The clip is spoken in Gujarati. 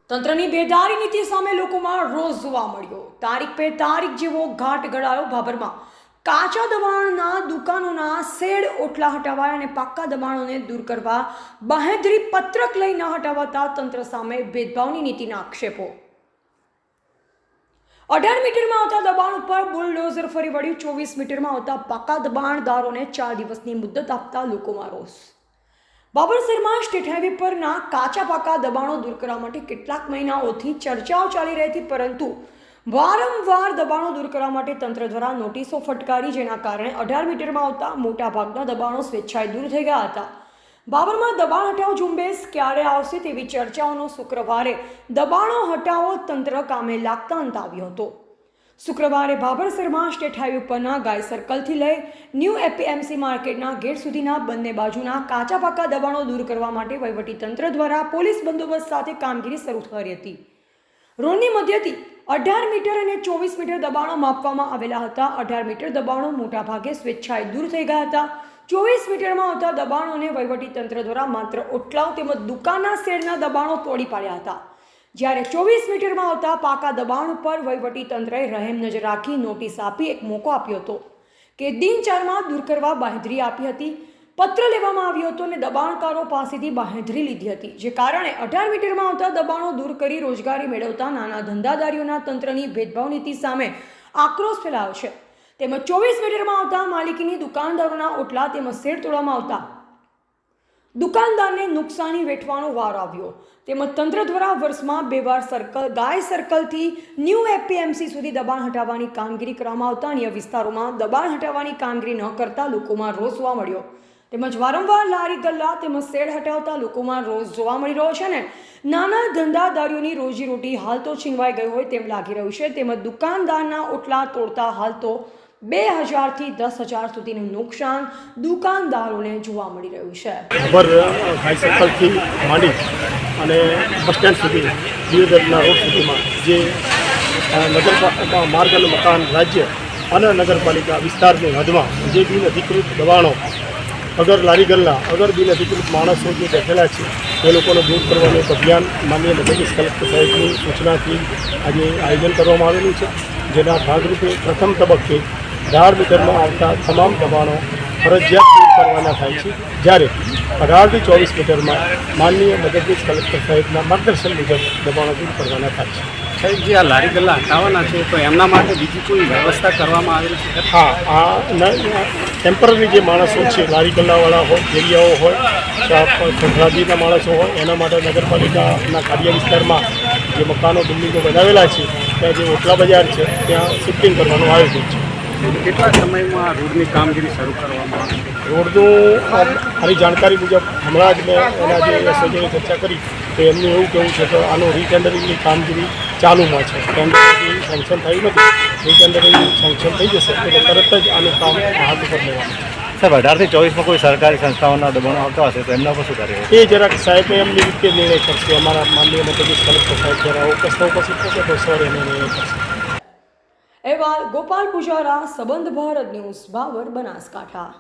તંત્રની બેદારી નીતિ સામે લોકોમાં રોષ જોવા મળ્યો। તારીખ પે તારીખ જેવો ઘાટ ઘડાયો। ભાભરમાં કાચા દબાણના દુકાનોના શેડ ઓટલા હટાવાયા અને પાક્કા દબાણોને દૂર કરવા બાંહેધરી પત્રક લઈ ન હટાવાતા તંત્ર સામે ભેદભાવની નીતિના આક્ષેપો। 18 મીટરમાં આવતા દબાણ ઉપર બુલડોઝર ફરી વળ્યું। 24 મીટરમાં આવતા પાકા દબાણદારોને 4 દિવસની મુદત આપતા લોકોમાં રોષ। બાબર શહેરમાં સ્ટેટ હાઈવે પરના કાચા પાકા દબાણો દૂર કરવા માટે કેટલાક મહિનાઓથી ચર્ચાઓ ચાલી રહી હતી, પરંતુ વારંવાર દબાણો દૂર કરવા માટે તંત્ર દ્વારા નોટિસો ફટકારી, જેના કારણે 18 મીટરમાં આવતા મોટાભાગના દબાણો સ્વેચ્છાએ દૂર થઈ ગયા હતા। બાબરમાં દબાણ હટાવો ઝુંબેશ ક્યારે આવશે તેવી ચર્ચાઓનો શુક્રવારે દબાણો હટાવો તંત્ર કામે લાગતા અંત આવ્યો હતો। શુક્રવારે બાબર શહેરમાં સ્ટેટ હાઈવે પરના ગાય સર્કલથી લઈ ન્યૂ એપીએમસી માર્કેટના ગેટ સુધીના બંને બાજુના કાચા પાકા દબાણો દૂર કરવા માટે વહીવટીતંત્ર દ્વારા પોલીસ બંદોબસ્ત સાથે કામગીરી શરૂ કરી હતી। રોડની મધ્યથી 18 મીટર અને 24 મીટર દબાણો માપવામાં આવેલા હતા। 18 મીટર દબાણો મોટાભાગે સ્વેચ્છાએ દૂર થઈ ગયા હતા। 24 મીટરમાં આવતા દબાણોને વહીવટીતંત્ર દ્વારા માત્ર ઓટલાઓ તેમજ દુકાનના શેડના દબાણો તોડી પાડ્યા હતા, જ્યારે 24 મીટરમાં આવતા પાકા દબાણ ઉપર વહીવટીતંત્રએ રહેમ નજર રાખી નોટિસ આપી એક મોકો આપ્યો હતો કે દિન 4માં દૂર કરવા બાંહેધરી આપી હતી। પત્ર લેવામાં આવ્યો હતો અને દબાણકારો પાસેથી બાંહેધરી લીધી હતી, જે કારણે 18 મીટરમાં આવતા દબાણો દૂર કરી રોજગારી મેળવતા નાના ધંધાદારીઓના તંત્રની ભેદભાવ નીતિ સામે આક્રોશ ફેલાયો છે। તેમજ 24 મીટરમાં આવતા માલિકીની દુકાનદારોના ઓટલા તેમજ શેડ તોડવામાં આવતા દુકાનદારને નુકસાની વેઠવાનો વારો આવ્યો। તેમજ તંત્ર દ્વારા વર્ષમાં 2 વાર ગાય સર્કલથી ન્યૂ એપીએમસી સુધી દબાણ હટાવવાની કામગીરી કરવામાં આવતા અન્ય વિસ્તારોમાં દબાણ હટાવવાની કામગીરી ન કરતા લોકોમાં રોષ જોવા મળ્યો। તેમજ વારંવાર લારી ગલ્લા તેમજ શેડ હટાવતા લોકોમાં રોષ જોવા મળી રહ્યો છે ને નાના ધંધાદારીઓની રોજીરોટી હાલ તો છીનવાઈ ગઈ હોય તેમ લાગી રહ્યું છે। તેમજ દુકાનદારના ઓટલા તોડતા હાલ તો 2000 થી 10,000 સુધીનું નુકસાન દુકાનદારોને જોવા મળી રહ્યું છે। ખબર ગાય સર્કલથી માંડી અને બસ સ્ટેન્ડ સુધી દિયોદરના રોડ સુધીમાં જે નગરપાલિકા માર્ગ અને મકાન રાજ્ય અને નગરપાલિકા વિસ્તારની હદમાં જે બિન અધિકૃત દબાણો અગર લારી ગલ્લા અગર બિન અધિકૃત માણસો જે બેઠેલા છે એ લોકોને દૂર કરવાનું એક અભિયાન માનનીય મદદનીશ કલેક્ટર સાહેબની સૂચનાથી આજે આયોજન કરવામાં આવેલું છે, જેના ભાગરૂપે પ્રથમ તબક્કે 18 મીટરમાં આવતા તમામ દબાણો ફરજિયાત દૂર કરવાના થાય છે, જ્યારે 18 થી 24 મીટરમાં માનનીય મદદનીશ કલેક્ટર સાહેબના માર્ગદર્શન મુજબ દબાણો દૂર કરવાના થાય છે। સાહેબ, જે આ લારી ગલ્લા હટાવવાના છે તો એમના માટે બીજી કોઈ વ્યવસ્થા કરવામાં આવેલી છે? હા, આ ટેમ્પરરી જે માણસો છે, લારી ગલ્લાવાળા હોય, ફેરિયાઓ હોય, સંભળાદીના માણસો હોય, એના માટે નગરપાલિકાના કાર્ય વિસ્તારમાં જે મકાનો બિલ્ડિંગો બનાવેલા છે ત્યાં જે ઓટલા બજાર છે ત્યાં શિફ્ટિંગ કરવાનું આયોજન છે। કેટલા સમયમાં રોડની કામગીરી શરૂ કરવામાં આવે? રોડનું મારી જાણકારી મુજબ હમણાં જ મેં એના જે એસઓજીની ચર્ચા કરી તો એમનું એવું કહેવું છે કે આનું રીટેન્ડરિંગની કામગીરી ચાલુમાં છે। ટેન્ડર સેન્કશન થયું નથી, રીટેન્ડરિંગ સેન્કશન થઈ જશે એટલે તરત જ આનું કામ હાથ ઉપર લેવાનું। સાહેબ, 18 થી 24માં કોઈ સરકારી સંસ્થાઓના દબાણો આવતા હશે તો એમના પર શું કાર્ય? એ જરાક સાહેબ એમની રીતે નિર્ણય કરશે। અમારા માનનીય મદદનીશ કલેક્ટર સાહેબ જરા પ્રસ્તાવ ઉપસ્થિત થશે તો સર એને નિર્ણય કરશે। અહેવાલ ગોપાલ પુજારા, સંબંધ ભારત ન્યૂઝ, બાબર, બનાસકાંઠા।